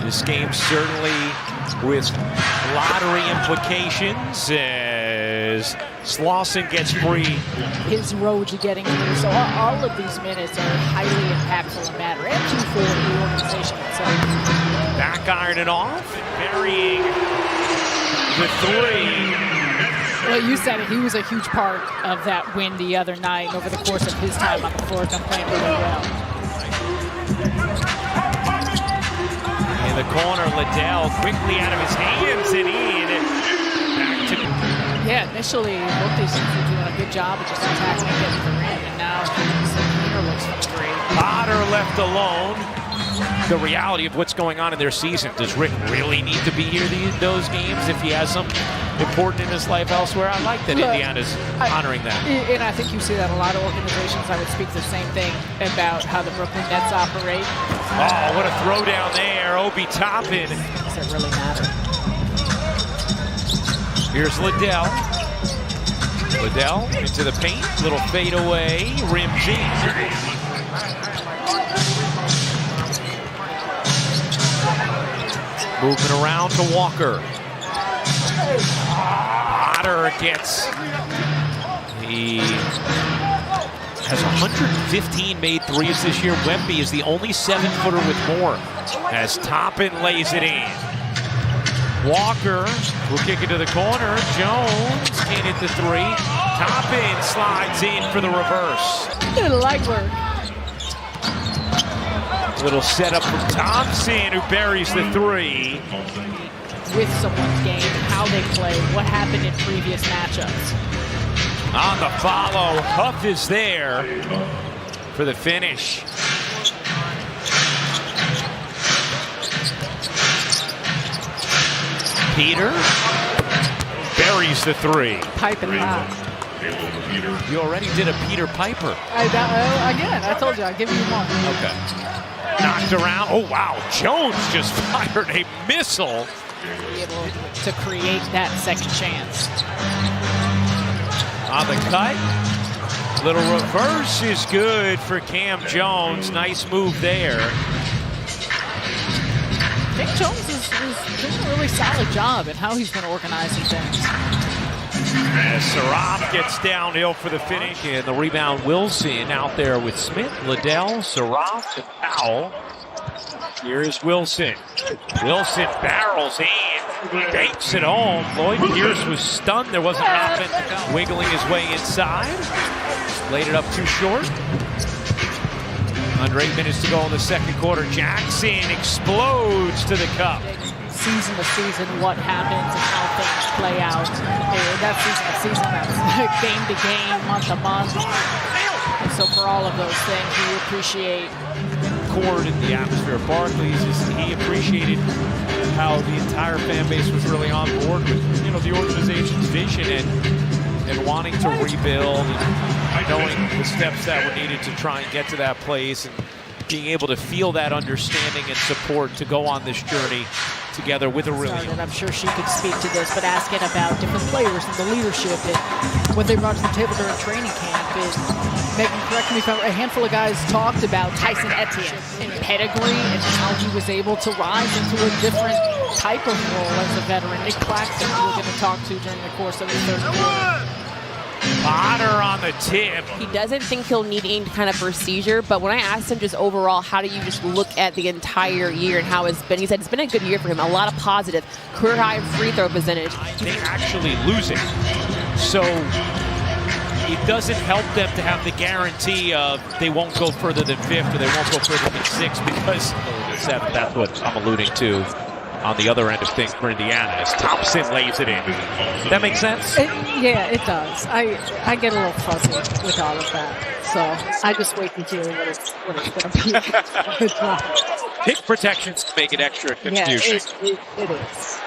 This game certainly with lottery implications as Slauson gets free. His road to getting here. So all of these minutes are highly impactful and matter. And two for the organization itself. Back iron it off, burying the three. Well, you said it. He was a huge part of that win the other night over the course of his time on the floor. He's been playing really well. In the corner, Liddell quickly out of his hands and in. Back to... Yeah, initially, both these teams were doing a good job of just attacking and getting the rim, and now Peter looks great. Potter left alone. The reality of what's going on in their season. Does Rick really need to be here those games if he has something important in his life elsewhere? I like that Indiana's honoring that. And I think you see that a lot of organizations. I would speak the same thing about how the Brooklyn Nets operate. Oh, what a throwdown there. Obi Toppin. Does it really matter? Here's Liddell. Liddell into the paint. Little fadeaway. Rims in. Moving around to Walker. Potter gets, he has 115 made threes this year. Wemby is the only 7-footer with more as Toppin lays it in. Walker will kick it to the corner. Jones can't hit the three. Toppin slides in for the reverse. Good light work. Little setup from Thompson, who buries the three. With someone's game, how they play, what happened in previous matchups. On the follow, Huff is there for the finish. Peter buries the three. Piping hot. You already did a Peter Piper. Again, I told you, I'll give you one. Okay. Knocked around. Oh, wow. Jones just fired a missile. Be able to create that second chance. On the cut. Little reverse is good for Cam Jones. Nice move there. Cam Jones is doing a really solid job at how he's been organizing things. As Saraf gets downhill for the finish, and the rebound Wilson out there with Smith, Liddell, Saraf, and Powell. Here's Wilson. Wilson barrels in, banks it home. Lloyd Pierce was stunned. There wasn't an offense wiggling his way inside. Laid it up too short. Under 8 minutes to go in the second quarter. Jackson explodes to the cup. Season to season, what happens and how things play out. That's season to season, that's game to game, month to month. And so for all of those things, we appreciate. Cord in the atmosphere of Barclays is he appreciated how the entire fan base was really on board with, you know, the organization's vision and wanting to rebuild and knowing the steps that were needed to try and get to that place and being able to feel that understanding and support to go on this journey together with Aurelia. I'm sure she could speak to this, but asking about different players and the leadership and what they brought to the table during training camp is, Megan, correct me if I'm, a handful of guys talked about Tyson Etienne and pedigree and how he was able to rise into a different type of role as a veteran. Nick Claxton, who we're going to talk to during the course of the third quarter. Potter on the tip. He doesn't think he'll need any kind of procedure, but when I asked him just overall, how do you just look at the entire year and how it's been, he said it's been a good year for him, a lot of positive, career high free throw percentage. They actually lose it. So it doesn't help them to have the guarantee of they won't go further than 5th or they won't go further than 6th because 7th, that's what I'm alluding to. On the other end of things for Indiana as Thompson lays it in. That makes sense? Yeah, it does. I get a little fuzzy with all of that. So I just wait and hear what it's going to be. Pick protections to make it extra confusing. Yeah, it is.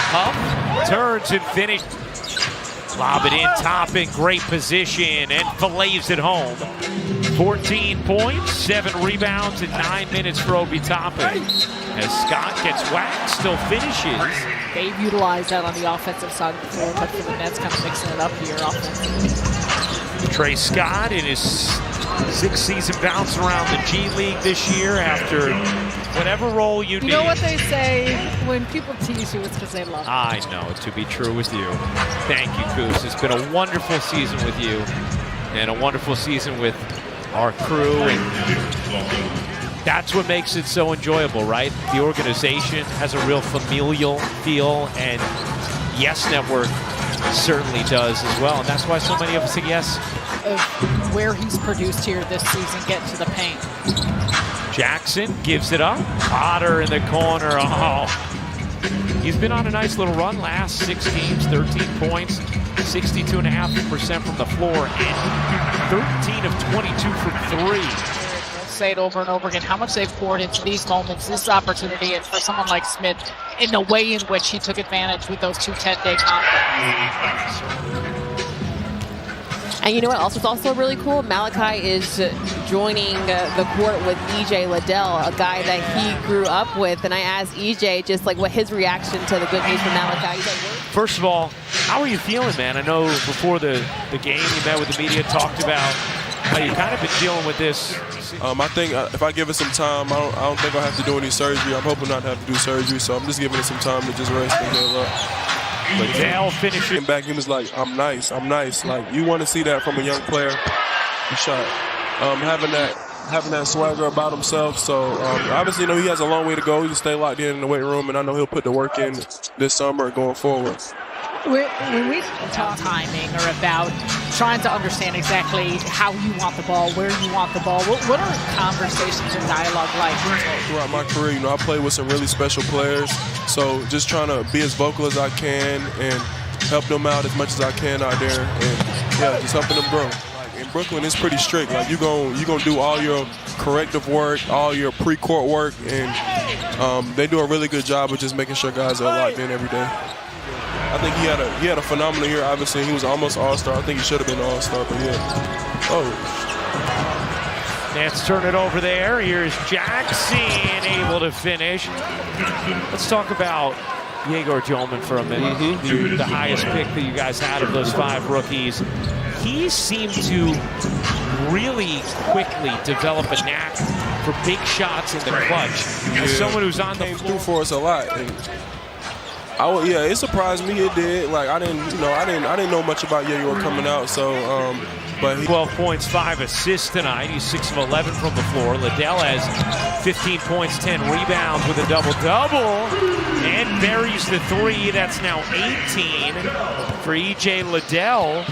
Huff turns and finishes. Lob it in, Toppin, great position, and fillets it home. 14 points, 7 rebounds in 9 minutes for Obi Toppin. As Scott gets whacked, still finishes. They've utilized that on the offensive side of the floor, but for the Nets kind of mixing it up here offensively. Trey Scott in his sixth season bouncing around the G League this year after whatever role you need. You know what they say, when people tease you, it's because they love you. I know it to be true with you. Thank you, Coos. It's been a wonderful season with you and a wonderful season with our crew. And that's what makes it so enjoyable, right? The organization has a real familial feel, and Yes Network certainly does as well. And that's why so many of us say yes. Of where he's produced here this season, get to the paint. Jackson gives it up. Potter in the corner. Oh, he's been on a nice little run last 6 games, 13 points, 62.5% from the floor, and 13 of 22 from 3. We'll say it over and over again, how much they've poured into these moments, this opportunity, and for someone like Smith, in the way in which he took advantage with those 2 10-day contracts. And you know what else is also really cool? Malachi is joining the court with EJ Liddell, a guy that he grew up with. And I asked EJ just like what his reaction to the good news from Malachi. He's like, first of all, how are you feeling, man? I know before the game you met with the media, talked about how you kind of been dealing with this. I think if I give it some time, I don't think I'll have to do any surgery. I'm hoping not to have to do surgery, so I'm just giving it some time to just rest and heal up. Liddell finishing back, he was like, I'm nice. Like, you want to see that from a young player. He shot. Having that swagger about himself. So obviously, you know, he has a long way to go. He can stay locked in the weight room, and I know he'll put the work in this summer going forward. When we talk timing or about trying to understand exactly how you want the ball, where you want the ball, what are conversations and dialogue like? Throughout my career, you know, I played with some really special players, so just trying to be as vocal as I can and help them out as much as I can out there, and yeah, just helping them grow. Like in Brooklyn, it's pretty strict. Like you gonna do all your corrective work, all your pre-court work, and they do a really good job of just making sure guys are locked in every day. I think he had a phenomenal year. Obviously, he was almost All-Star. I think he should have been All-Star, but yeah. Oh. Nets turn it over there. Here's Jackson able to finish. Let's talk about Yegor Jolman for a minute. The highest pick that you guys had of those 5 rookies. He seemed to really quickly develop a knack for big shots in the clutch. As someone who's on the came floor through for us a lot. And yeah, it surprised me. It did. Like I didn't know much about Yegor coming out. So, but 12 points, 5 assists tonight. He's 6 of 11 from the floor. Liddell has 15 points, 10 rebounds with a double-double, and buries the 3. That's now 18 for EJ Liddell.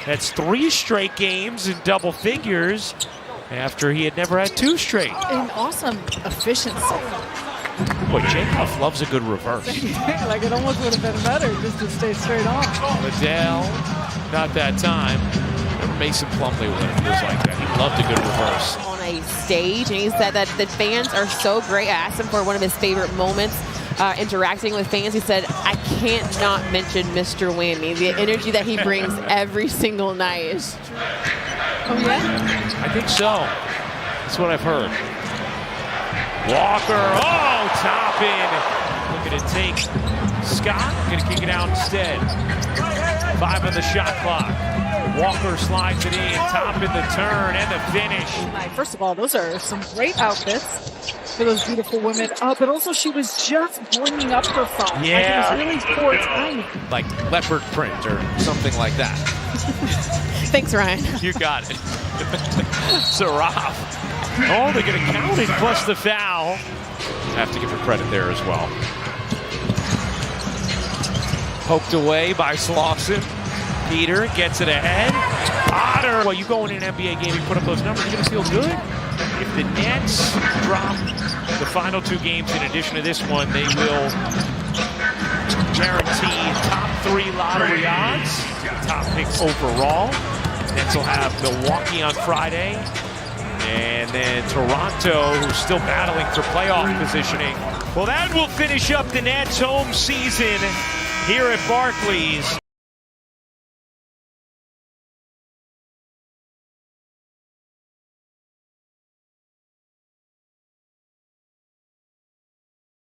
That's 3 straight games in double figures after he had never had 2 straight. An awesome efficiency. Boy, Jacob loves a good reverse. Like it almost would have been better just to stay straight on. Liddell, not that time. Remember Mason Plumlee when it feels like that. He loved a good reverse. on a stage, and he said that the fans are so great. I asked him for one of his favorite moments interacting with fans. He said, I can't not mention Mr. Whammy. The energy that he brings every single night is true. Oh, yeah? I think so. That's what I've heard. Walker, oh, top in. Looking to take Scott, gonna kick it out instead. 5 on the shot clock. Walker slides it in, top in the turn, and the finish. First of all, those are some great outfits for those beautiful women. But also she was just bringing up her phone. Yeah. Like it was really poor timing. Like leopard print or something like that. Thanks, Ryan. You got it. Saraf. Oh, they're going to count it plus the foul. Have to give her credit there as well. Poked away by Slauson. Peter gets it ahead. Potter. Well, you go in an NBA game, you put up those numbers, you're going to feel good. If the Nets drop the final 2 games in addition to this one, they will guarantee top 3 lottery odds, top picks overall. Nets will have Milwaukee on Friday. And then Toronto, who's still battling for playoff positioning. Well, that will finish up the Nets' home season here at Barclays.